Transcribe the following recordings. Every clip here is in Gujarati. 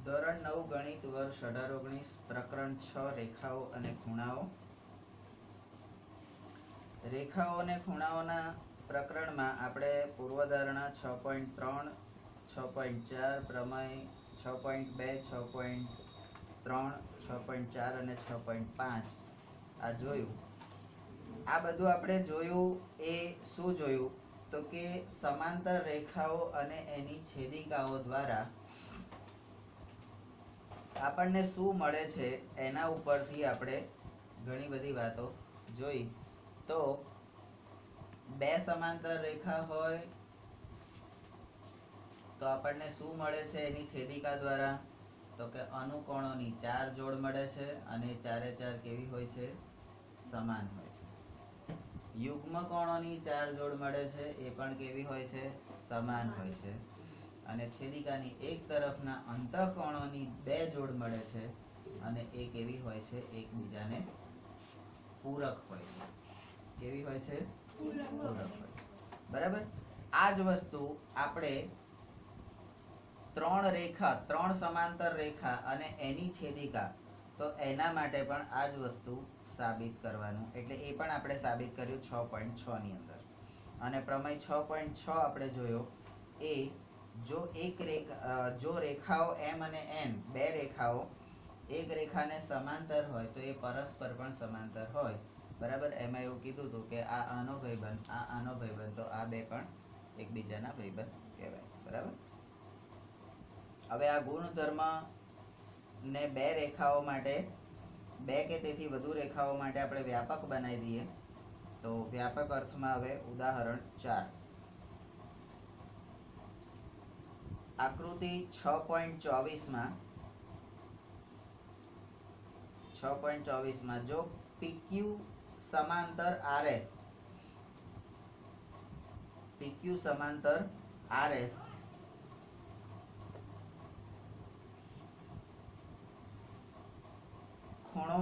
ધોરણ 9 ગણિત વર્ષ 18-19 પ્રકરણ 6 રેખાઓ અને ખૂણાઓ. રેખાઓ અને ખૂણાઓના પ્રકરણમાં આપણે પૂર્વધારણા 6.3, 6.4, પ્રમેય 6.2, 6.3, 6.4 અને 6.5 આ જોયું. આ બધું આપણે જોયું એ શું જોયું તો કે સમાંતર રેખાઓ અને એની છેદિકાઓ દ્વારા આપણને શું મળે છે એના ઉપરથી આપણે ઘણી બધી વાતો જોઈ. તો બે સમાંતર રેખા હોય તો આપણને શું મળે છે એની છેદિકા દ્વારા તો કે અનુકોણોની 4 જોડ મળે છે અને ચારે ચાર કેવી હોય છે? સમાન હોય છે. યુગ્મ કોણોની 4 જોડ મળે છે, એ પણ કેવી હોય છે? સમાન હોય છે. અને છેદિકાની એક તરફના અંતઃકોણોની 2 જોડ મળે છે અને એ કેવી હોય છે? એકબીજાને પૂરક હોય છે. કેવી હોય છે? પૂરક હોય છે. બરાબર. આ જ વસ્તુ આપણે ત્રણ સમાંતર રેખા અને એની છેદિકા, તો એના માટે પણ આ જ વસ્તુ સાબિત કરવાનું. એટલે એ પણ આપણે સાબિત કર્યું 6.6 ની અંદર. અને પ્રમેય 6.6 આપણે જોયો એ જો રેખાઓ m અને n, બે રેખાઓ એક રેખાને સમાંતર હોય તો એ પરસ્પર પણ સમાંતર હોય. બરાબર. એમાં એવું કીધું હતું કે આ આનો ભાઈબંધ, આ આનો ભાઈબંધ, તો આ બે પણ એકબીજાના ભાઈબંધ કહેવાય. બરાબર. હવે આ ગુણધર્મ ને બે રેખાઓ માટે, બે કે તેથી વધુ રેખાઓ માટે આપણે વ્યાપક બનાવી દઈએ. તો વ્યાપક અર્થમાં હવે ઉદાહરણ 4, આકૃતિ 6.24 જો PQ સમાંતર RS, PQ સમાંતર RS ખૂણો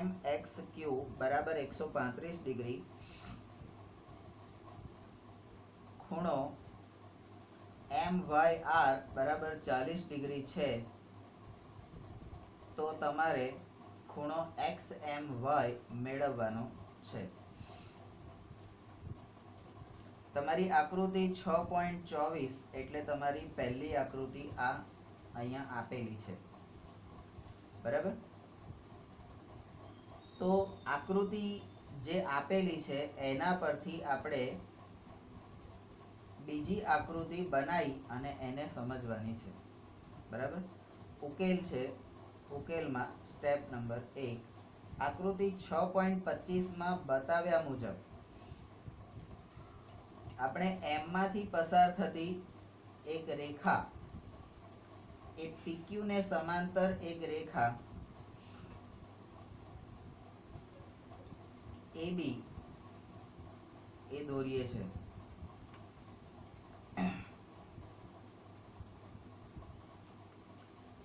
MXQ બરાબર 135 ડિગ્રી, ખૂણો MYR બરાબર 40 ડિગ્રી છે, તો તમારે ખૂણો XMY મેળવવાનો છે. તમારી આકૃતિ 6.24 એટલે તમારી પહેલી આકૃતિ આ અહીંયા આપેલી છે. બરાબર. તો આકૃતિ જે આપેલી છે એના પરથી આપણે બીજી આકૃતિ બનાવી અને એને સમજવાની છે. બરાબર. ઉકેલ છે. ઉકેલમાં સ્ટેપ નંબર 1, આકૃતિ 6.25 માં બતાવ્યા મુજબ આપણે M માંથી પસાર થતી એક રેખા, એ PQ ને સમાંતર એક રેખા AB એ દોરીએ છે.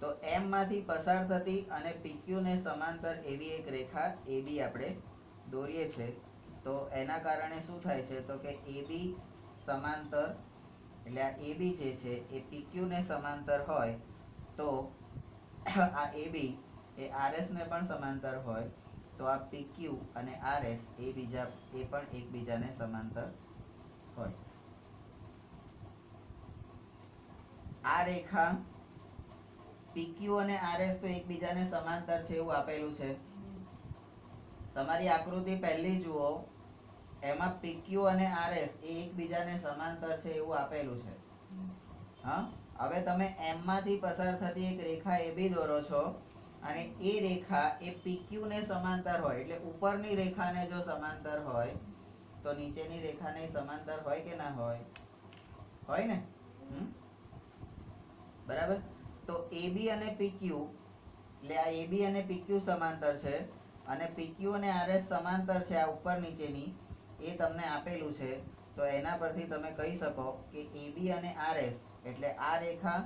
તો M માંથી પસાર થતી અને PQ ને સમાંતર એવી એક રેખા AB આપણે દોરીએ છે. તો એના કારણે શું થાય છે તો કે AB સમાંતર, એટલે આ AB જે છે એ PQ ને સમાંતર હોય તો આ AB એ RS ને પણ સમાંતર હોય, તો આ PQ અને RS એ પણ એકબીજાને સમાંતર હોય. આ રેખા PQ અને RS તો એકબીજાને સમાંતર છે એવું આપેલું છે. તમારી આકૃતિ પહેલી જુઓ, એમાં PQ અને RS એ એકબીજાને સમાંતર છે એવું આપેલું છે. હા. હવે તમે M માંથી પસાર થતી એક રેખા AB દોરો છો અને એ રેખા એ PQ ને સમાંતર હોય, એટલે ઉપરની રેખાને જો સમાંતર હોય તો નીચેની રેખાને સમાંતર હોય કે ના હોય? હોય ને. બરાબર. તો AB અને PQ, એટલે આ AB અને PQ સમાંતર છે અને PQ અને RS સમાંતર છે, આ ઉપર નીચેની એ તમને આપેલું છે. તો એના પરથી તમે કહી શકો કે AB અને RS એટલે આ રેખા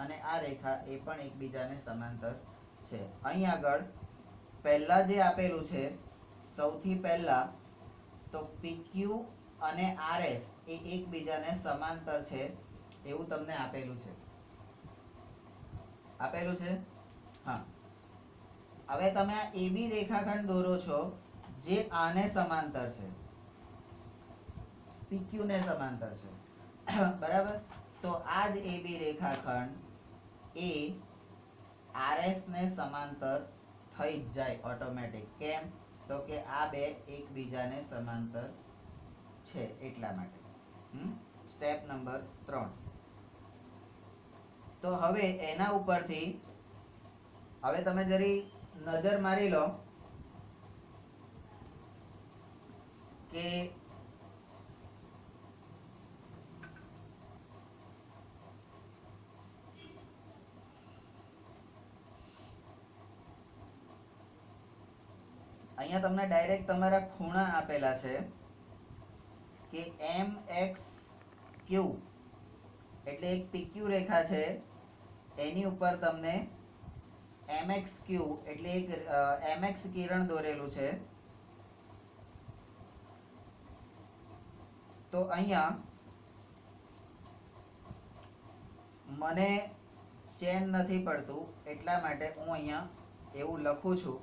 અને આ રેખા એ પણ એકબીજાને સમાંતર છે. અહીં આગળ પહેલા જે આપેલું છે, સૌથી પહેલા તો PQ અને RS એ એકબીજાને સમાંતર છે એવું તમને આપેલું છે. આપેલું છે. હા, હવે તમે આ AB રેખાખંડ દોરો છો જે આને સમાંતર છે, PQ ને સમાંતર છે. બરાબર. તો આ જ AB રેખાખંડ એ RS ને સમાંતર થઈ જ જાય ઓટોમેટિક. કેમ? તો કે આ બે એકબીજાને સમાંતર છે એટલા માટે. Step number 3. તો હવે એના ઉપરથી હવે તમે જરી નજર મારી લો કે અહીંયા તમને ડાયરેક્ટ તમારા ખૂણા આપેલા છે કે MXQ એટલે એક PQ રેખા છે, એની ઉપર તમને MXQ એટલે એક MX કિરણ દોરેલું છે. તો અહીંયા મને ચેન નથી પડતું એટલા માટે હું અહીંયા એવું લખું છું.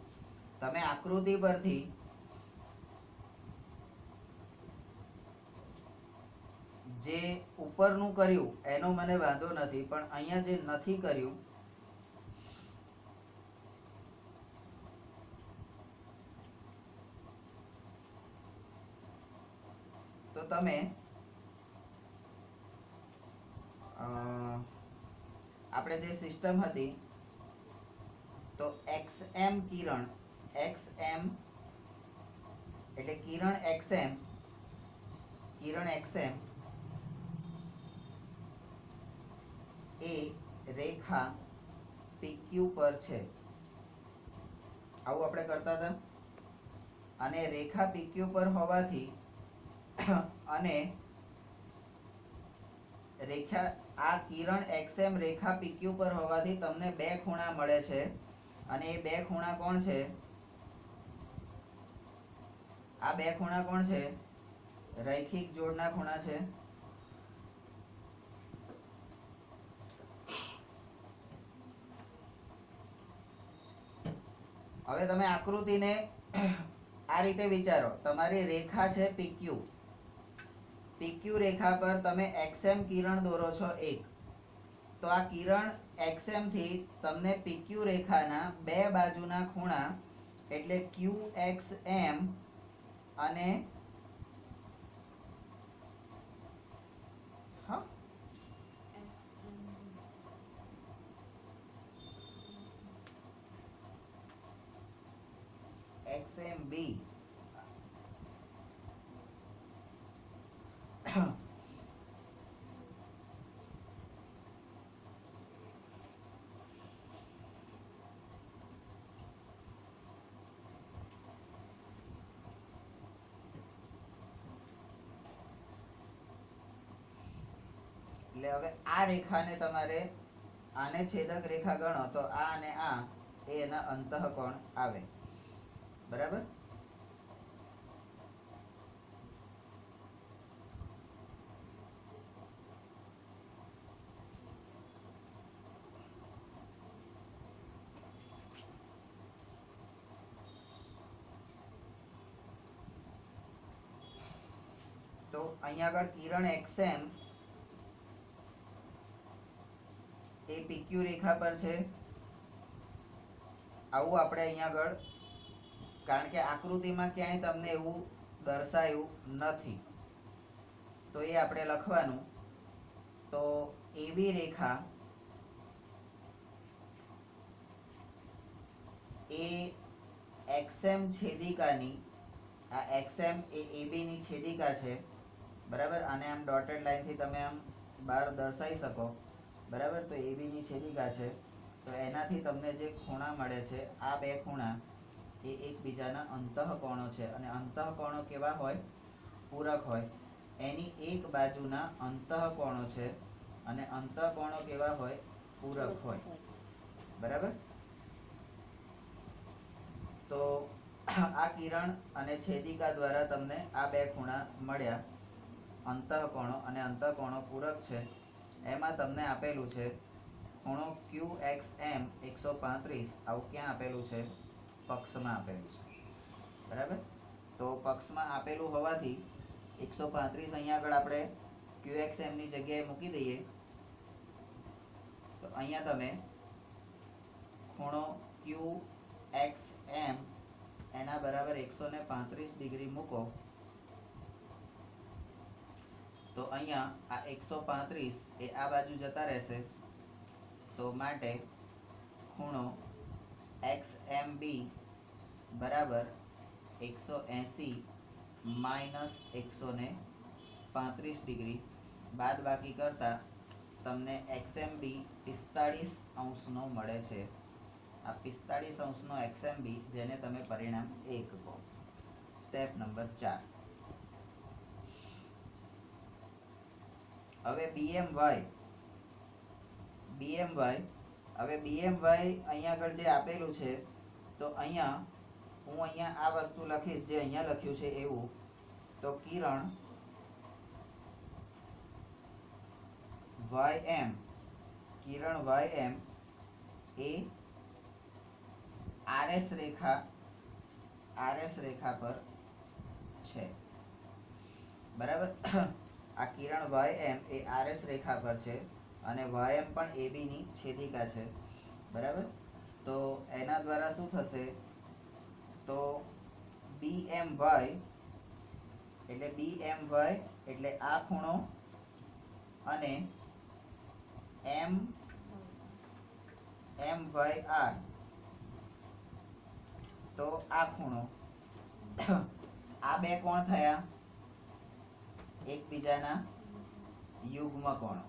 તમે આકૃતિ પરથી જે ઉપરનું કર્યું એનો મને વાંધો નથી, પણ અહીંયા જે નથી કર્યું તો તમે આપણે જે સિસ્ટમ હતી તો XM કિરણ, XM એટલે કિરણ XM એ રેખા PQ પર છે, આવું આપણે કરતા હતા. અને રેખા PQ પર હોવાથી અને રેખા આ કિરણ XM રેખા PQ પર હોવાથી તમને બે ખૂણા મળે છે. અને એ બે ખૂણા કોણ છે? આ બે ખૂણા કોણ છે? રૈખિક જોડના ખૂણા છે. હવે તમે આકૃતિને આ રીતે વિચારો. તમારી રેખા છે PQ રેખા પર તમે XM કિરણ દોરો છો એક. તો આ કિરણ XM થી તમને PQ રેખાના બે બાજુના ખૂણા એટલે QXM અને XMB એટલે હવે આ રેખાને તમારે આને છેદક રેખા ગણો તો આ અને આ એ એના અંતઃકોણ આવે. બરાબર. તો અહીંયા આગળ કિરણ XM એ PQ રેખા પર છે, આવું આપણે અહીંયા આગળ, કારણ કે આકૃતિમાં ક્યાંય તમને એવું દર્શાયું નથી તો એ આપણે લખવાનું. તો AB રેખા એ XM છેદિકાની, આ XM એ AB ની છેદિકા છે. બરાબર. આને આમ ડોટેડ લાઈનથી તમે આમ બહાર દર્શાવી શકો. બરાબર. તો AB ની છેદિકા છે, તો એનાથી તમને જે ખૂણા મળે છે આ બે ખૂણા એ એકબીજાના અંતઃકોણો છે. અને અંતઃકોણો કેવા હોય? પૂરક હોય. એની એક બાજુના અંતઃકોણો છે અને અંતઃકોણો કેવા હોય? પૂરક હોય. બરાબર. તો આ કિરણ અને છેદિકા દ્વારા તમને આ બે ખૂણા મળ્યા, અંતઃકોણો, અને અંતઃકોણો પૂરક છે એમાં તમને આપેલું છે ખૂણો QXM 135. આવું ક્યાં આપેલું છે? પક્ષમાં આપેલું છે. બરાબર? તો પક્ષમાં આપેલું હોવાથી 135 અહીંયા આગળ આપણે QXM ની જગ્યાએ મૂકી દઈએ તો અહીંયા તમે ખૂણો QXM એના બરાબર 135 ડિગ્રી મૂકો તો અહીંયા આ 135 એ આ બાજુ જતા રહેશે તો માટે ખૂણો XMB બરાબર 180 માઇનસ 135 ડિગ્રી બાદ બાકી કરતા તમને XMB 45 અંશનો મળે છે. આ 45 અંશનો XMB જેને તમે પરિણામ 1 કહો. Step number 4. હવે BMY હવે BMY અહીંયા આગળ જે આપેલું છે તો અહીંયા હું અહીંયા આ વસ્તુ લખીશ જે અહીંયા લખ્યું છે એવું તો કિરણ YM એ RS રેખા પર છે. બરાબર? આ કિરણ YM એ RS રેખા પર છે અને YM પણ AB ની છેદિકા છે. બરાબર? તો એના દ્વારા શું થશે તો BMY એટલે આ ખૂણો અને MYR તો આ ખૂણો આ બે કોણ થયા એકબીજાના યુગ્મ કોણ.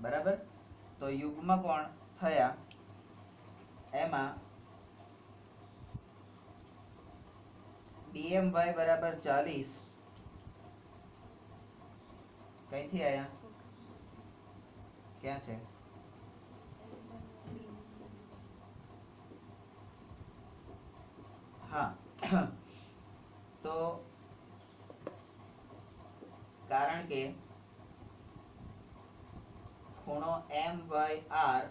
બરાબર? તો યુગ્મ કોણ થયા એમાં BMY બરાબર 40 કઈથી આયા? ક્યાં છે? હા તો કારણ કે ખૂણો MYR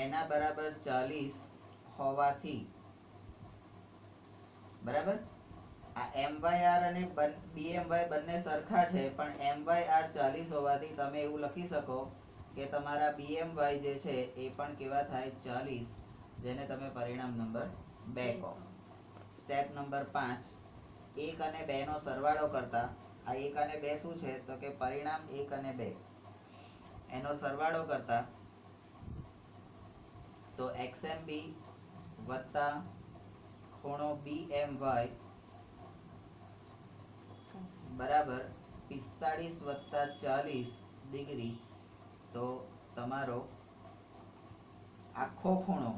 એના બરાબર 40 હોવાથી બરાબર આ MYR અને BMY બંને સરખા છે પણ MYR 40 હોવાથી તમે એવું લખી શકો કે તમારા BMY જે છે એ પણ કેવા થાય 40 જેને તમે પરિણામ નંબર 2 કહો. Step number 5. 1 અને 2 નો સરવાળો કરતા આ 1 અને 2 શું છે તો કે પરિણામ 1 અને 2 એનો સરવાળો કરતા તો XMB વત્તા ખૂણો BMY બરાબર 45 વત્તા 40 ડિગ્રી તો તમારો આખો ખૂણો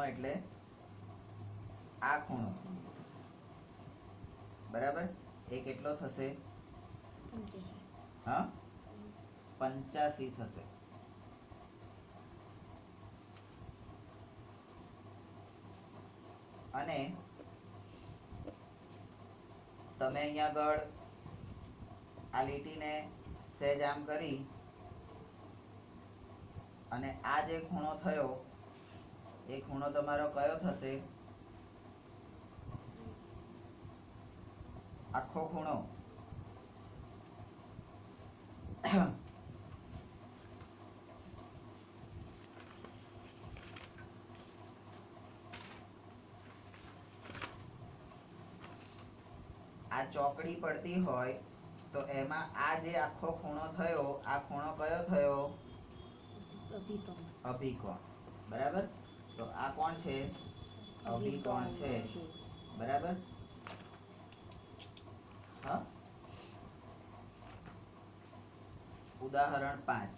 એટલે આ ખૂણો બરાબર એ કેટલો થશે? હા 85 થશે. અને તમે અહીંયા આગળ આ લીટીને સહેજ આમ કરી અને આ જે ખૂણો થયો એ ખૂણો તમારો કયો થશે? આખો ખૂણો આ ચોકડી પડતી હોય તો એમાં આ જે આખો ખૂણો થયો આ ખૂણો કયો થયો? અભિકોણ. બરાબર? તો આ કોણ છે? અભિકોણ છે. બરાબર? હા. ઉદાહરણ 5.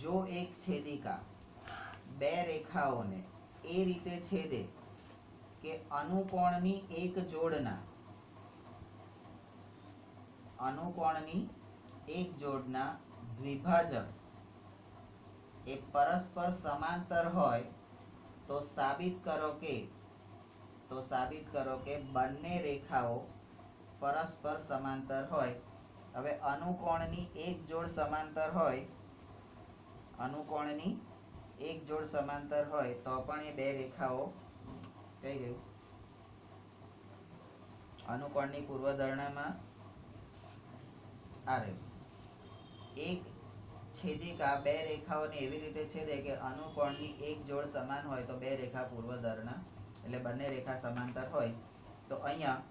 જો એક છેદિકા બે રેખાઓને એ રીતે છેદે કે અનુકોણની એક જોડના દ્વિભાજક એ પરસ્પર સમાંતર હોય તો સાબિત કરો કે તો સાબિત કરો કે બંને રેખાઓ પરસ્પર સમાંતર હોય. હવે અનુકોણની એક જોડ સમાંતર હોય, અનુકોણની એક જોડ સમાંતર હોય તો પણ એ બે રેખાઓ કઈ ગયું અનુકોણની પૂર્વધર્ણામાં આ રહ્યું. એક છેદિકા બે રેખાઓને એવી રીતે છેદે કે અનુકોણની એક જોડ સમાન હોય તો બે રેખા પૂર્વધર્ણા એટલે બંને રેખા સમાંતર હોય. તો અહીંયા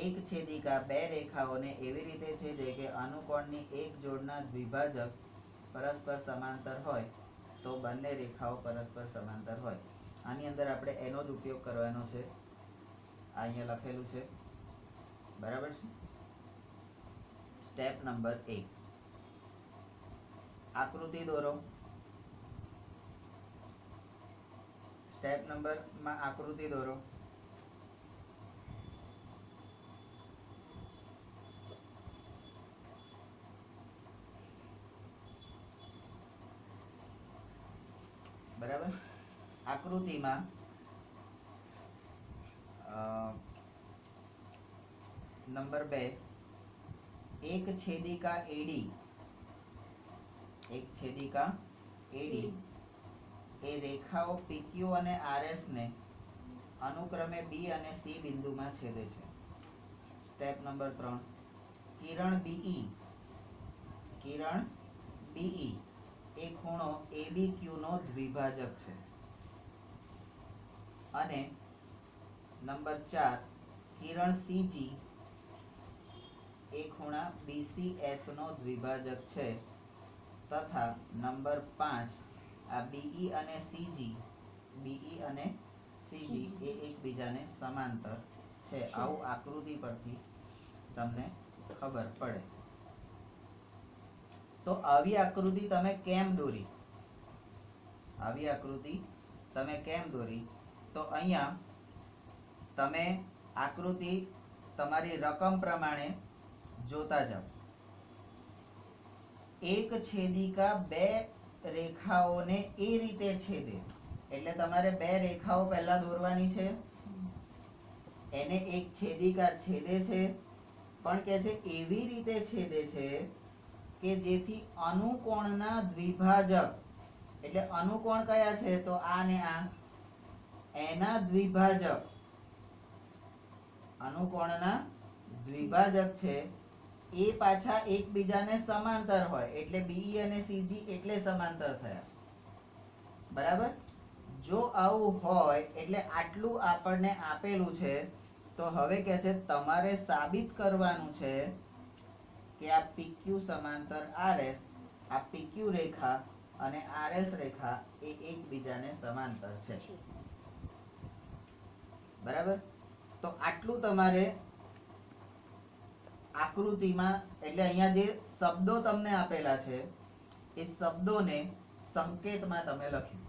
એક છેદિકા બે રેખાઓને એવી રીતે છેદે કે અનુકોણની એક જોડના દ્વિભાજક પરસ્પર સમાંતર હોય તો બંને રેખાઓ પરસ્પર સમાંતર હોય. આની અંદર આપણે એનો જ ઉપયોગ કરવાનો છે. આ અહીંયા લખેલું છે, બરાબર છે. સ્ટેપ નંબર 1, આકૃતિ દોરો. સ્ટેપ નંબરમાં આકૃતિ દોરો. બરાબર. આકૃતિમાં નંબર 2, એક છેદિકા એડી, એક છેદિકા એડી એ રેખાઓ PQ અને RS ને અનુક્રમે B અને C બિંદુમાં છેદે છે. સ્ટેપ નંબર 3, કિરણ BE એ ખૂણો ABQ નો દ્વિભાજક છે. અને નંબર 4, કિરણ CG એ ખૂણા BCS નો દ્વિભાજક છે. તથા નંબર 5, આ BE અને CG એ એકબીજાને સમાંતર છે. આવું આકૃતિ પરથી તમને ખબર પડે. તો આવી આકૃતિ તમે કેમ દોરી? આવી આકૃતિ તમે કેમ દોરી? તો અહીંયા તમે આકૃતિ તમારી રકમ પ્રમાણે જોતા જાઓ. એક છેદિકા બે રેખાઓને એ રીતે છેદે એટલે તમારે બે રેખાઓ પહેલા દોરવાની છે. એને એક છેદિકા છેદે છે પણ કે છે એવી રીતે છેદે છે કે જેથી અનુકોણના દ્વિભાજક, એટલે અનુકોણ કયા છે તો આ ને આ, એના દ્વિભાજક, અનુકોણના દ્વિભાજક છે એ પાછા એકબીજાને સમાંતર હોય એટલે BE અને CG એટલે સમાંતર થયા. બરાબર. જો આવું હોય એટલે આટલું આપણને આપેલું છે તો હવે કે છે તમારે સાબિત કરવાનું છે કે આ PQ સમાંતર RS, આ PQ રેખા અને RS રેખા એ એકબીજાને સમાંતર છે. બરાબર. તો આટલું તમારે આકૃતિમાં, એટલે અહીંયા જે શબ્દો તમને આપેલા છે એ શબ્દોને સંકેતમાં તમે લખ્યું.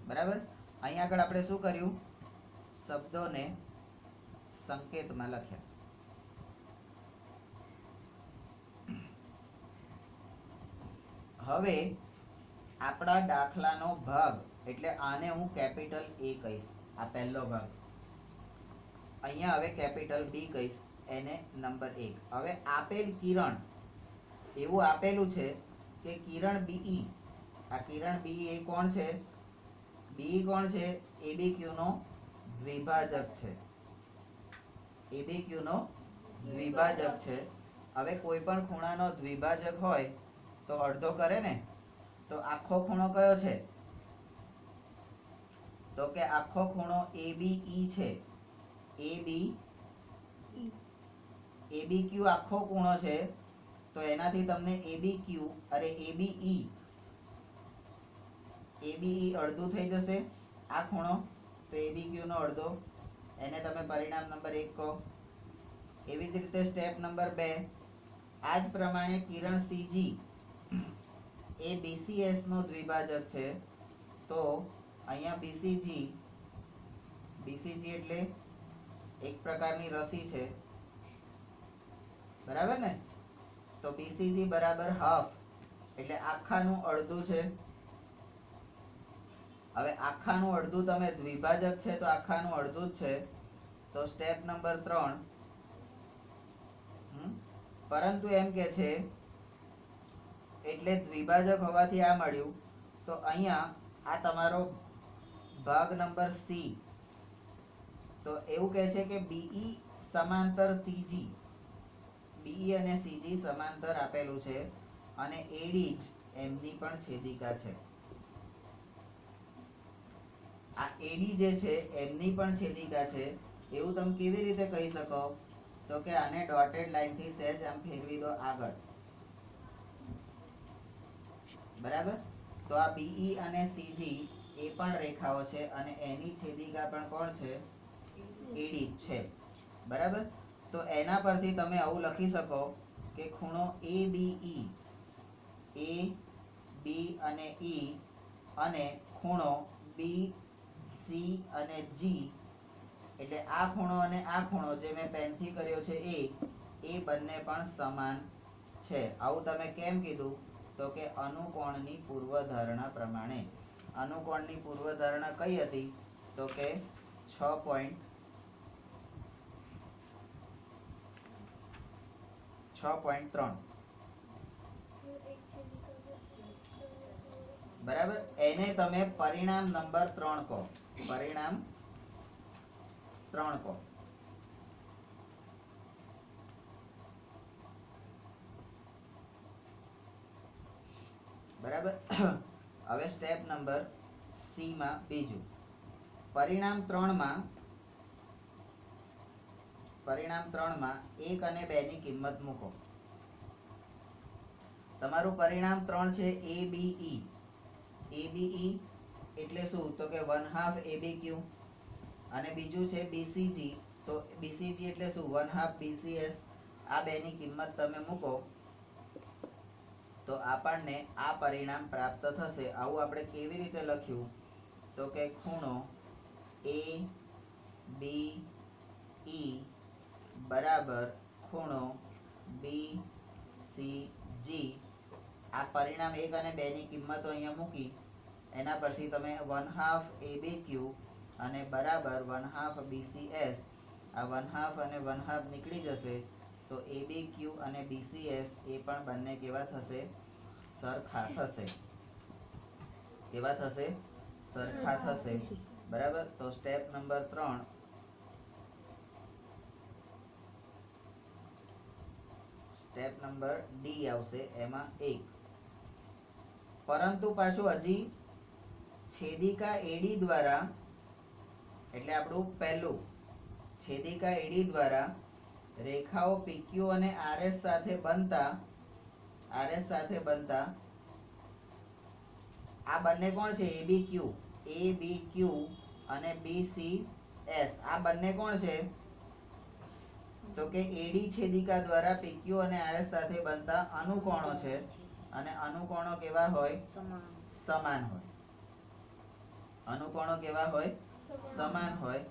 બરાબર. અહીંયા આગળ આપણે શું કર્યું? શબ્દોને સંકેતમાં લખ્યા. હવે આપણા દાખલાનો ભાગ, એટલે આને હું કેપિટલ A કહીશ, આ પહેલો ભાગ. અહીંયા હવે કેપિટલ B કહીશ, એને નંબર 1. હવે આપેલ કિરણ એવું આપેલું છે કે કિરણ BE, આ કિરણ BE એ કોણ છે? BE કોણ છે? ABQ નો દ્વિભાજક છે. ABQ નો દ્વિભાજક છે. હવે કોઈ પણ ખૂણાનો દ્વિભાજક હોય તો અડધો કરે ને, તો આખો ખૂણો કયો છે? તો કે આખો ખૂણો ABE છે. ABQ આખો ખૂણો છે તો એનાથી તમને ABQ અરે ABE અડધું થઈ જશે. આ ખૂણો તો ABQ નો અડધો, એને તમે પરિણામ નંબર 1 કહો. એવી જ રીતે સ્ટેપ નંબર 2, આ જ પ્રમાણે કિરણ CG એ BCS નો દ્વિભાજક છે. તો અહીંયા BCG એટલે એક પ્રકારની રસી છે. બરાબર ને? તો BCG બરાબર હાફ, એટલે આખાનું અડધું છે. હવે આખાનું અડધું તમે દ્વિભાજક છે તો આખાનું અડધું જ છે તો સ્ટેપ નંબર 3 પરંતુ એમ કે છે એટલે દ્વિભાજક હોવાથી આ મળ્યું. તો અહીંયા આ તમારો ભાગ નંબર સી. તો એવું કહે છે કે બીઈ સમાંતર સીજી, બીઈ અને સીજી સમાંતર આપેલું છે અને એડી જ એમની પણ છેદિકા છે. આ એડી જે છે એમની પણ છેદિકા છે એવું તમે કેવી રીતે કહી શકો? તો કે આને ડોટેડ લાઈન થી સહેજ આમ ફેરવી દો આગળ. બરાબર? તો આ બીઈ અને સીજી એ પણ રેખાઓ છે અને એની છેદિકા પણ કોણ છે? એડી છે. બરાબર? તો એના પરથી તમે આવું લખી શકો કે ખૂણો ABE, A B અને E અને ખૂણો BC અને G, એટલે આ ખૂણો અને આ ખૂણો જે મેં પેનથી કર્યો છે એ બંને પણ સમાન છે. આવું તમે કેમ કીધું? તો કે અનુકોણની પૂર્વધારણા પ્રમાણે. અનુકોણની પૂર્વધારણા કઈ હતી? તો કે 6.3. બરાબર? એને તમે પરિણામ નંબર 3 કહો. પરિણામ 3 કહો. બરાબર? હવે સ્ટેપ નંબર સી માં બીજું. પરિણામ 3 માં 1 અને 2 ની કિંમત મૂકો. તમારું પરિણામ 3 છે ABE. ABE એટલે શું? તો કે 1/2 ABQ. અને બીજું છે BCG. તો BCG એટલે શું? 1/2 BCS. આ બે ની કિંમત તમે મૂકો તો આપણને આ પરિણામ પ્રાપ્ત થશે. આવું આપણે કેવી રીતે લખ્યું? તો કે ખૂણો ABE બરાબર ખૂણો BCG. આ પરિણામ 1 અને 2 ની કિંમતો અહીંયા મૂકી એના પરથી તમે 1/2 ABQ અને બરાબર 1/2 BCS, આ 1/2 અને 1/2 નીકળી જશે. તો ABQ અને BCS એ પણ બંને કેવા થશે? સરખા થશે. કેવા થશે? સરખા થશે. બરાબર? તો step number 3, step number D આવશે. એમાં 1. પરંતુ પાછું હજી છેદિકા એડી દ્વારા, એટલે આપણું પહેલું છેદિકા એડી દ્વારા રેખાઓ PQ અને RS સાથે બનતા આ બંને કોણ છે? ABQ અને BCS. આ બંને કોણ છે? તો કે એડી છેદિકા દ્વારા PQ અને RS સાથે બનતા અનુકોણો છે. અને અનુકોણો કેવા હોય? સમાન હોય. અનુકોણો કેવા હોય? સમાન હોય.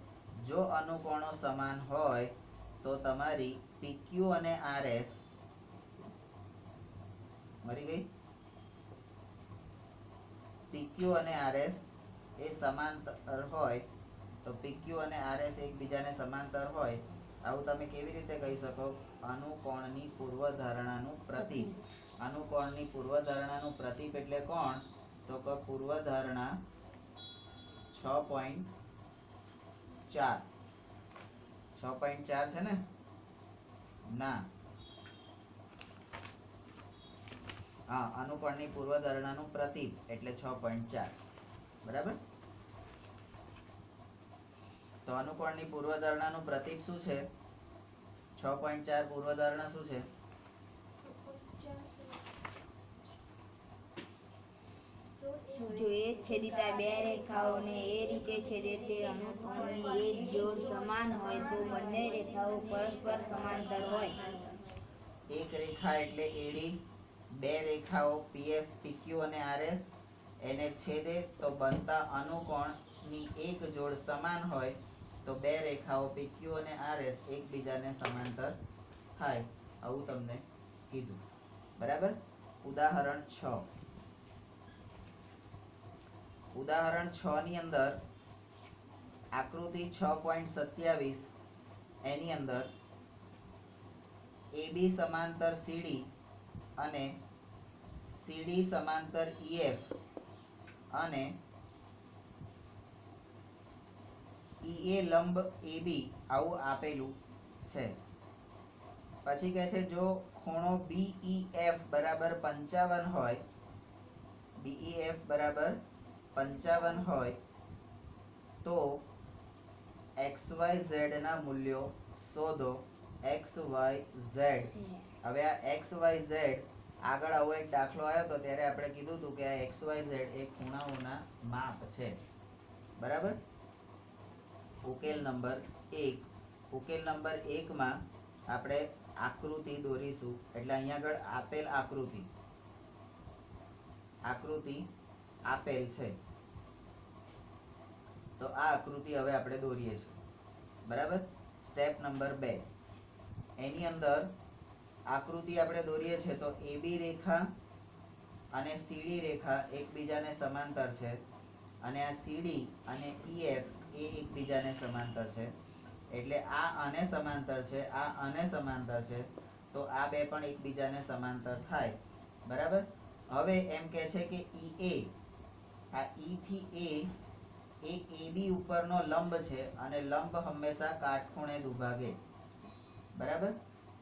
જો અનુકોણો સમાન હોય તો તમારી PQ અને RS મળી ગઈ. PQ અને RS એ સમાંતર હોય તો PQ અને RS એકબીજાને સમાંતર હોય. આવું તમે કેવી રીતે કહી શકો? અનુકોણની પૂર્વધારણાનું પ્રતીક. અનુકોણની પૂર્વધારણાનું પ્રતીક એટલે કોણ? તો કે પૂર્વધારણા 6.4. 6.4 છે ને? ના, હા, અનુકોણની પૂર્વધારણાનું પ્રતીક એટલે 6.4. બરાબર? તો અનુકોણની પૂર્વધારણાનું પ્રતીક શું છે? 6.4 પૂર્વધારણા શું છે? જો એક છેદિતા બે રેખાઓને એ રીતે છેદે તે અનુકોણની એક જોડ સમાન હોય તો બંને રેખાઓ પરસ્પર સમાંતર હોય. એક રેખા એટલે એડી, બે રેખાઓ PS, PQ અને RS એને છેદે તો બનતા અનુકોણની એક જોડ સમાન હોય તો બે રેખાઓ PQ અને RS એકબીજાને સમાંતર થાય. આવું તમને કીધું. બરાબર? ઉદાહરણ 6. ઉદાહરણ 6 ની અંદર આકૃતિ 6.27 એની અંદર AB સમાંતર CD અને CD સમાંતર EF અને EA લંબ AB આવું આપેલું છે. પછી કહે છે જો ખૂણો BEF બરાબર 55 હોય, BEF બરાબર 55 હોય તો XYZ ના મૂલ્યો શોધો. XYZ. હવે આ XYZ આગળ આવો એક દાખલો આવ્યો તો ત્યારે આપણે કીધું હતું કે આ XYZ એ ખૂણાઓના માપ છે. બરાબર. ઉકેલ નંબર 1. ઉકેલ નંબર 1 માં આપણે આકૃતિ દોરીશું. એટલે અહીંયા આગળ આપેલ આકૃતિ આપેલ છે તો આ આકૃતિ હવે આપણે દોરીએ છીએ. બરાબર. Step number 2. એની અંદર આકૃતિ આપણે દોરીએ છીએ તો AB રેખા અને CD રેખા એકબીજાને સમાંતર છે અને આ CD અને EF એ એકબીજાને સમાંતર છે. એટલે આ આને સમાંતર છે, આ આને સમાંતર છે તો આ બે પણ એકબીજાને સમાંતર થાય. બરાબર. હવે એમ કહે છે કે EA, આ E થી A એ AB ઉપરનો લંબ છે અને લંબ હંમેશા કાટખૂણે દુભાગે. બરાબર.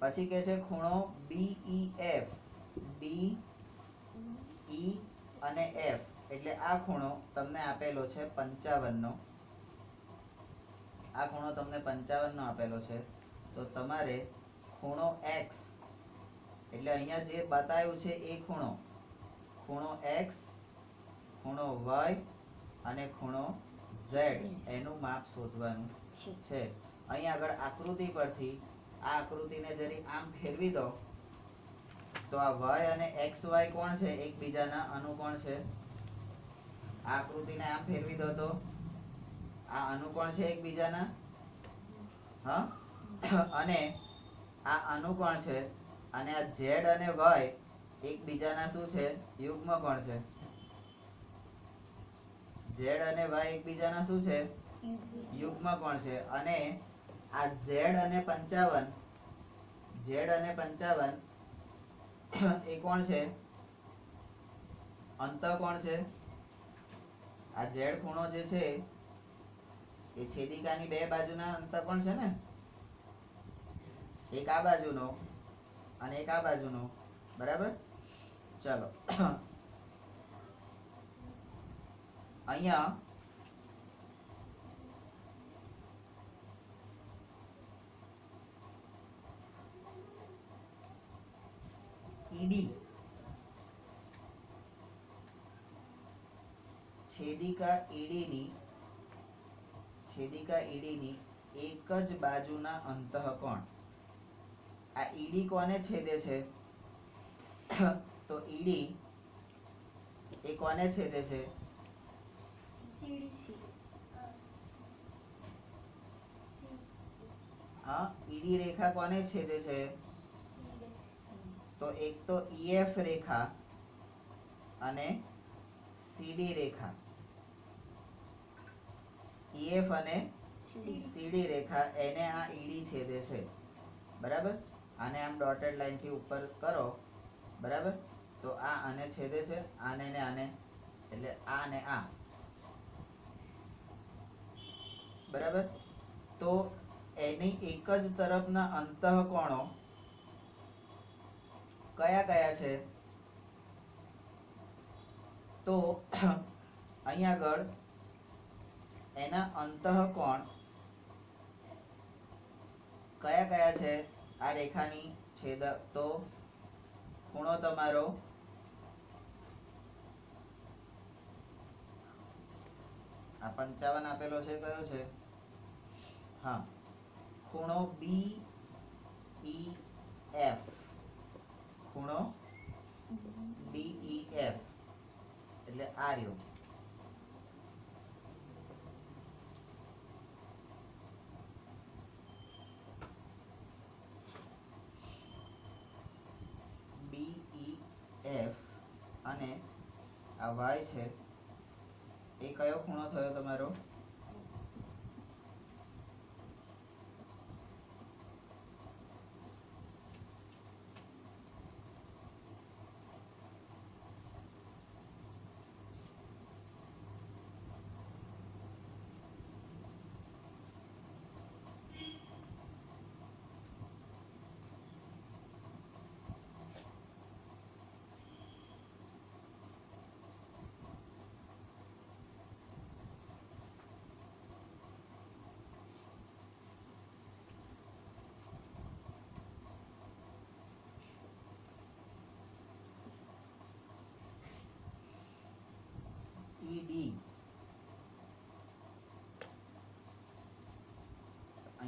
પછી કહે છે ખૂણો BEF, B E અને F એટલે આ ખૂણો તમને આપેલો છે 55 નો. આ ખૂણો તમને 55 નો આપેલો છે તો તમારે ખૂણો X એટલે અહીંયા જે બતાવ્યું છે એ ખૂણો X, ખૂણો Y અને ખૂણો Z એનું માપ શોધવાનું છે. અહીંયા આગળ આકૃતિ પરથી આ આકૃતિને જરી આમ ફેરવી દો તો આ Y અને XY કોણ છે? એકબીજાના અનુકોણ છે. આ આકૃતિને આમ ફેરવી દો તો આ અનુકોણ છે એકબીજાના. હા. અને આ અનુકોણ છે અને આ Z અને Y એકબીજાના શું છે? યુગ્મ કોણ છે. Z અને Y એકબીજાના શું છે? યુગ્મ કોણ છે. અને આ Z અને 55, Z અને 55 એ કોણ છે? અંતઃકોણ છે. આ Z ખૂણો જે છે એ છેદિકાની બે બાજુના અંતઃકોણ છે ને. એક આ બાજુનો અને એક આ બાજુનો. બરાબર. ચલો અહીંયા ED છેદિકા ED ની એક જ બાજુના અંતઃકોણ. આ ED કોને છેદે છે? તો ED એ કોને છેદે છે? હા. ED રેખા કોને છેદે છે? તો એક તો EF રેખા અને CD રેખા. EF અને CD રેખા એને આ ED છેદે છે. બરાબર. આને આમ ડોટેડ લાઈન થી ઉપર કરો. બરાબર. તો આ આને છેદે છે, આને ને આને, એટલે આ ને આ. બરાબર. તો એની એક જ તરફના અંતઃકોણો કયા કયા છે? તો અહીંયા આગળ એના અંતઃકોણ કયા કયા છે? આ રેખાની છેદ તો ખૂણો તમારો આ 55 આપેલો છે, કયો છે? હા, ખૂણો BEF, ખૂણો BEF એટલે આ રહ્યો. BEF અને આ Y છે એ કયો ખૂણો થયો તમારો?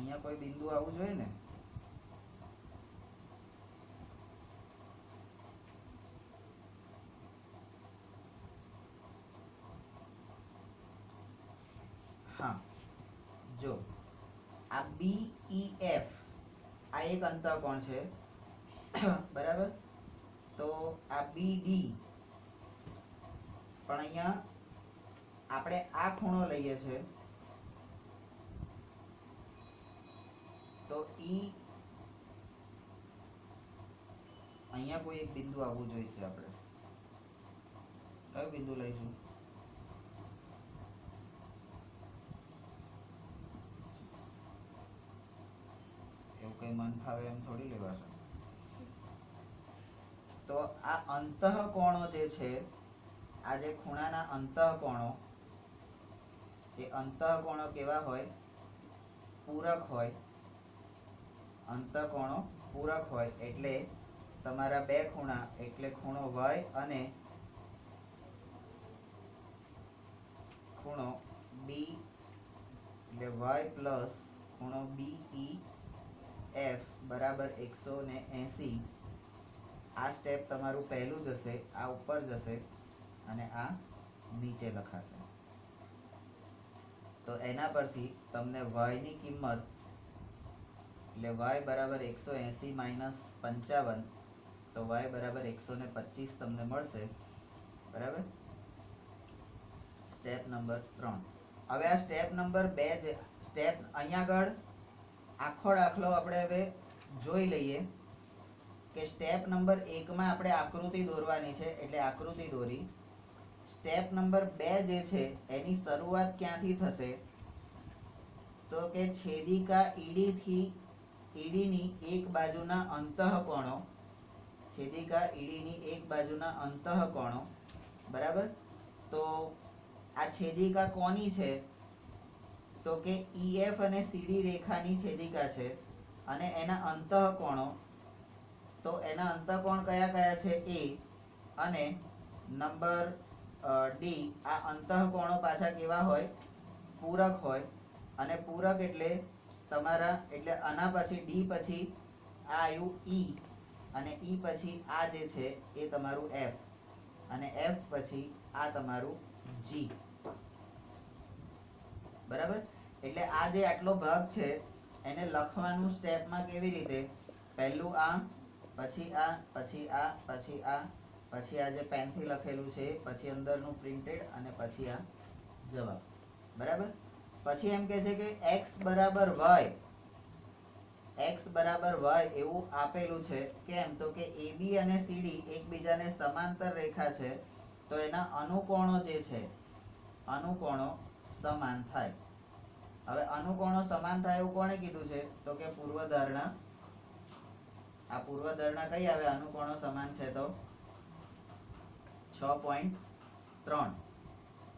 અહીંયા કોઈ બિંદુ આવવું જોઈએ ને. હા, જો આ BEF આ એક અંતઃકોણ છે. બરાબર. તો આ BD પણ અહીંયા આપણે આ ખૂણો લઈએ છે તો અહીંયા કોઈ એક બિંદુ આવવું જોઈએ. આપણે કયું બિંદુ લઈશું? એવું કઈ મન ફાવે એમ થોડી લેવાશે. તો આ અંતઃકોણો જે છે, આ જે ખૂણાના અંતઃકોણો, એ અંતઃકોણો કેવા હોય? પૂરક હોય. અંતઃકોણો પૂરક હોય એટલે તમારા બે ખૂણા એટલે ખૂણો y અને ખૂણો b એટલે y પ્લસ ખૂણો BEF બરાબર 180. આ સ્ટેપ તમારું પહેલું જશે, આ ઉપર જશે અને આ નીચે લખાશે. તો એના પરથી તમને y ની કિંમત એટલે y બરાબર 180 માઇનસ 55, તો y બરાબર 125 તમને મળશે. બરાબર. Step number 3. હવે આ સ્ટેપ નંબર 2 જે સ્ટેપ અહીંયા આગળ આખો દાખલો આપણે હવે જોઈ લઈએ કે સ્ટેપ નંબર 1 માં આપણે આકૃતિ દોરવાની છે, એટલે આકૃતિ દોરી. સ્ટેપ નંબર 2 જે છે એની શરૂઆત ક્યાંથી થશે? તો કે છેદિકા ED થી ED ની એક બાજુના અંતઃકોણો, છેદિકા ED ની એક બાજુના અંતઃકોણો. બરાબર. તો આ છેદિકા કોની છે? તો કે EF અને CD રેખાની છેદિકા છે અને એના અંતઃકોણો, તો એના અંતઃકોણ કયા કયા છે? A અને નંબર D. આ અંતઃકોણો પાછા કેવા હોય? પૂરક હોય. અને પૂરક એટલે તમારા એટલે આના પછી D પછી આ આવ્યું E અને E પછી આ જે છે એ તમારું F અને F પછી આ તમારું G. બરાબર. એટલે આ જે આટલો ભાગ છે એને લખવાનું સ્ટેપમાં કેવી રીતે? પહેલું આ, પછી આ, પછી આ, પછી આ, પછી આ જે પેનથી લખેલું છે, પછી અંદરનું પ્રિન્ટેડ અને પછી આ જવાબ. બરાબર. પછી એમ કહે છે કે x બરાબર y, x બરાબર y એવું આપેલું છે. કેમ? તો કે AB અને CD એકબીજાને સમાંતર રેખા છે, તો એના અનુકોણો જે છે, અનુકોણો સમાન થાય. હવે અનુકોણો સમાન થાય એવું કોણે કીધું છે? તો કે પૂર્વધારણા. આ પૂર્વધારણા કઈ આવે? અનુકોણો સમાન છે તો 6.3.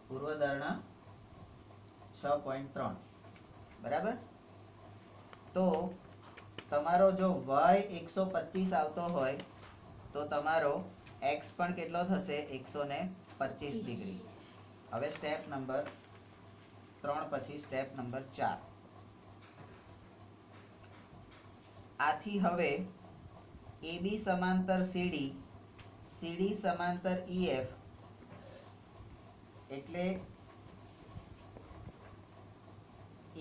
પૂર્વધારણા 6.3. બરાબર. તો તમારો જો y 125 આવતો હોય તો તમારો x પણ કેટલો થશે? 125 ડિગ્રી. હવે સ્ટેપ નંબર 3 પછી સ્ટેપ નંબર 4. આથી હવે AB સમાંતર CD, CD સમાંતર EF એટલે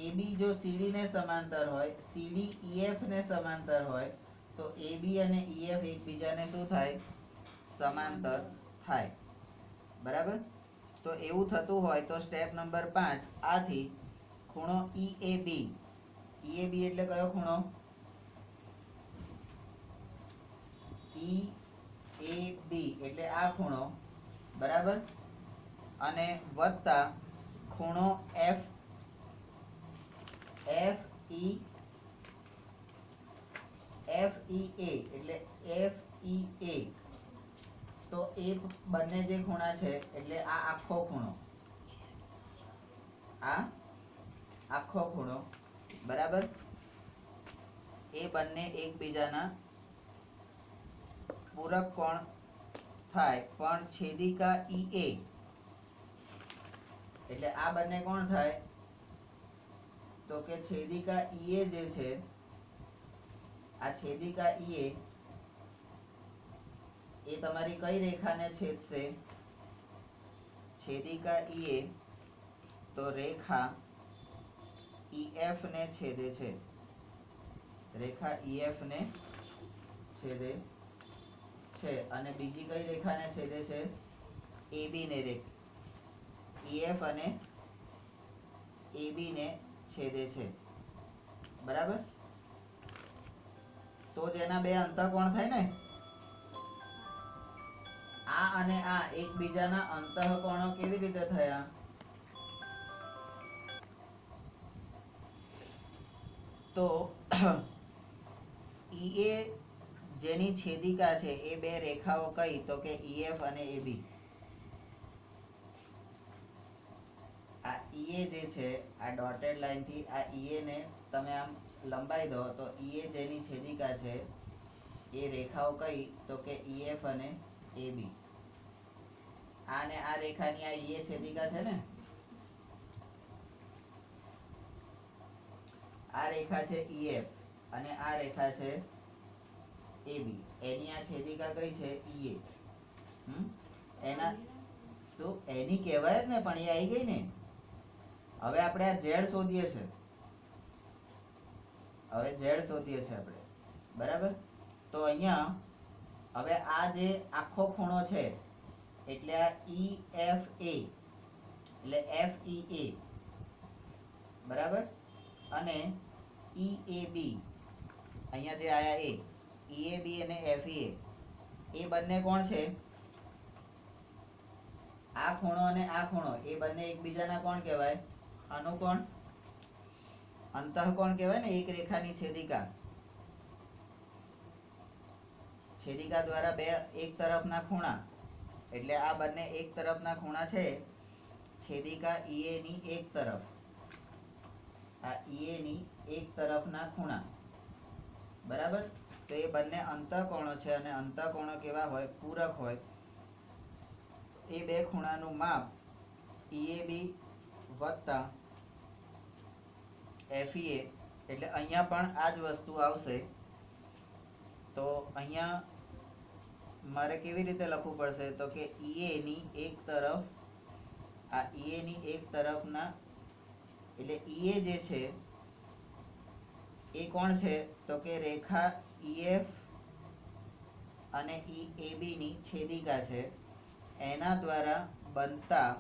AB જો CD ને સમાંતર હોય, CD EF ને સમાંતર હોય, તો AB અને EF એકબીજાને શું થાય? સમાંતર થાય. બરાબર. તો એવું થતું હોય તો સ્ટેપ નંબર 5. આથી ખૂણો EAB, EAB એટલે કયો ખૂણો? EAB એટલે આ ખૂણો. બરાબર. અને વત્તા ખૂણો FEA એટલે FEA. તો એ બંને જે ખૂણા છે એટલે આ આખો ખૂણો, આ આખો ખૂણો. બરાબર. એ બંને એકબીજાના પૂરક કોણ થાય, પણ છેદિકા EA. એટલે આ બંને કોણ થાય? તો કે છેદિકા ઈએ જે છે, આ છેદિકા ઈએ એ તમારી કઈ રેખાને છેદશે? છેદિકા ઈએ તો રેખા EF ને છેદે છે, રેખા EF ને છેદે છે. અને બીજી કઈ રેખાને છેદે છે? AB ને EF અને AB ને છેદે છે, બરાબર? તો જેના બે અંતઃકોણ થાય ને, આ અને આ એકબીજાના અંતઃકોણો કેવી રીતે થયા? તો EA જેની છેદિકા છે એ બે રેખાઓ કઈ? તો કે EF અને AB. આ EA જે છે, આ ડોટેડ લાઈન થી આ EA ને તમે આમ લંબાઈ દો તો EA જેની છેદિકા છે એ રેખાઓ કઈ? તો કે EF અને AB. આને આ રેખાની આ EA છેદિકા છે ને, આ રેખા છે EF અને આ રેખા છે AB. એની આ છેદિકા કઈ છે? EA. એના શું એની કહેવાય જ ને, પણ એ આવી ગઈ ને. હવે આપણે આ Z શોધીએ છે, હવે Z શોધીએ છે આપણે, બરાબર? તો અહીંયા હવે આ જે આખો ખૂણો છે એટલે આ EFA એટલે FEA, બરાબર? અને EAB અહીંયા જે આયા એ EAB અને FEA એ બંને કોણ છે? આ ખૂણો અને આ ખૂણો એ બંને એકબીજાના કોણ કહેવાય? અનુકોણ, અંતઃકોણ કહેવાય ને. એક રેખાની છેદિકા, છેદિકા દ્વારા બે એક તરફના ખૂણા, એટલે આ બંને એક તરફના ખૂણા છે. છેદિકા EA ની એક તરફ, આ EA ની એક તરફના ખૂણા, બરાબર? તો એ બંને અંતઃકોણો છે અને અંતઃકોણો કેવા હોય? પૂરક હોય. એ બે ખૂણાનું માપ EAB વત્તા FEA, એટલે અહીંયા પણ આ જ વસ્તુ આવશે. તો અહીંયા મારે કેવી રીતે લખવું પડશે? તો કે EA ની એક તરફ, આ EA ની એક તરફના, એટલે EA જે છે એ કોણ છે? તો કે રેખા EF અને EAB ની છેદિકા છે. એના દ્વારા બનતા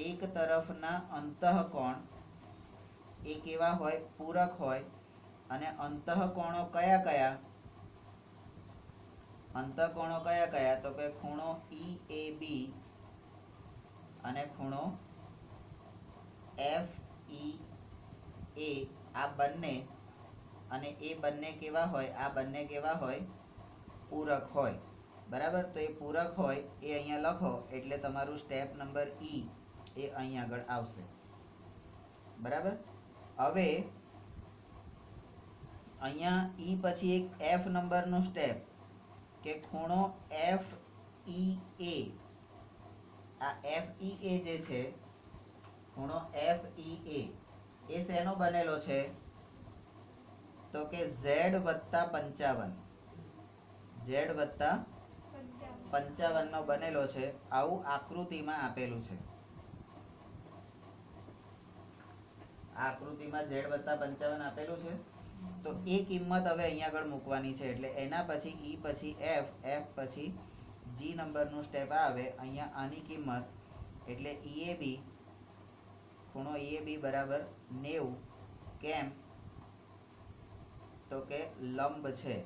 એક તરફના અંતઃકોણ એ કેવા હોય? પૂરક હોય. અને અંતઃકોણો કયા કયા? અંતઃકોણો કયા કયા? તો કે ખૂણો EAB અને ખૂણો FEA, આ બંને, અને એ બંને કેવા હોય? આ બંને કેવા હોય? પૂરક હોય, બરાબર? તો એ પૂરક હોય એ અહીંયા લખો એટલે તમારું સ્ટેપ નંબર E એ અહીં આગળ આવશે, બરાબર? હવે અહીંયા E પછી એક F નંબરનું સ્ટેપ, કે ખૂણો FEA, આ FEA જે છે, ખૂણો FEA એ શેનો બનેલો છે? તો કે Z વત્તા 55, Z વત્તા 55 નો બનેલો છે. આવું આકૃતિમાં આપેલું છે. આકૃતિમાં Z વત્તા 55 આપેલું છે. તો એ કિંમત હવે અહીંયા આગળ મૂકવાની છે. એટલે એના પછી E પછી F, F પછી G નંબરનું સ્ટેપ આવે. અહીંયા આની કિંમત એટલે EAB, ખૂણો EAB બરાબર 90. કેમ? તો કે લંબ છે,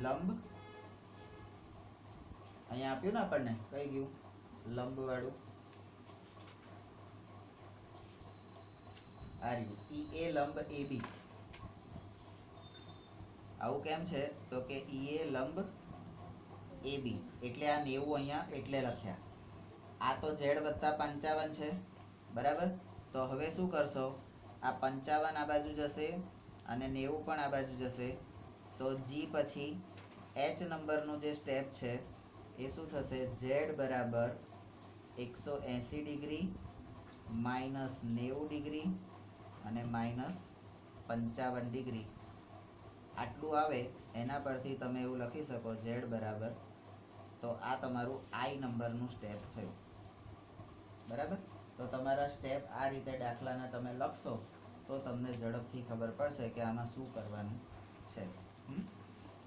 લંબ અહીંયા આપ્યું ને આપણને, કઈ ગયું? લંબ વાળું આ રહ્યું, EA લંબ AB. આવું કેમ છે? તો કે EA લંબ AB એટલે આ 90 અહીંયા એટલે લખ્યા. આ તો Z વત્તા 55 છે, બરાબર? તો હવે શું કરશો? આ 55 આ બાજુ જશે અને 90 પણ આ બાજુ જશે. તો G પછી H નંબરનું જે સ્ટેપ છે એ શું થશે? Z બરાબર 180 ડિગ્રી માઇનસ 90 ડિગ્રી અને -55 ડિગ્રી આટલું આવે એના પરથી તમે એવું લખી શકો z બરાબર, તો આ તમારું I નંબરનું સ્ટેપ થયું. બરાબર? તો તમારા સ્ટેપ આ રીતે દાખલાના તમે લખશો તો તમને ઝડપથી ખબર પડશે કે આમાં શું કરવાનું છે.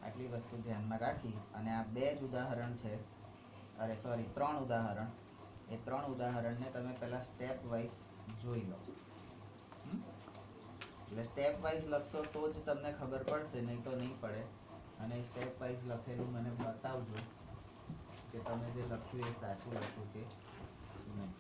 આટલી વસ્તુ ધ્યાનમાં રાખી અને આ 2 જ ઉદાહરણ છે, અરે સોરી 3 ઉદાહરણ, એ 3 ઉદાહરણને તમે પહેલા સ્ટેપ વાઇઝ જોઈ લો. એટલે સ્ટેપ વાઇઝ લખશો તો જ તમને ખબર પડશે, નહીં તો નહીં પડે. અને સ્ટેપ વાઇઝ લખેલું મને બતાવજો કે તમે જે લખ્યું એ સાચું લખ્યું કે નહીં.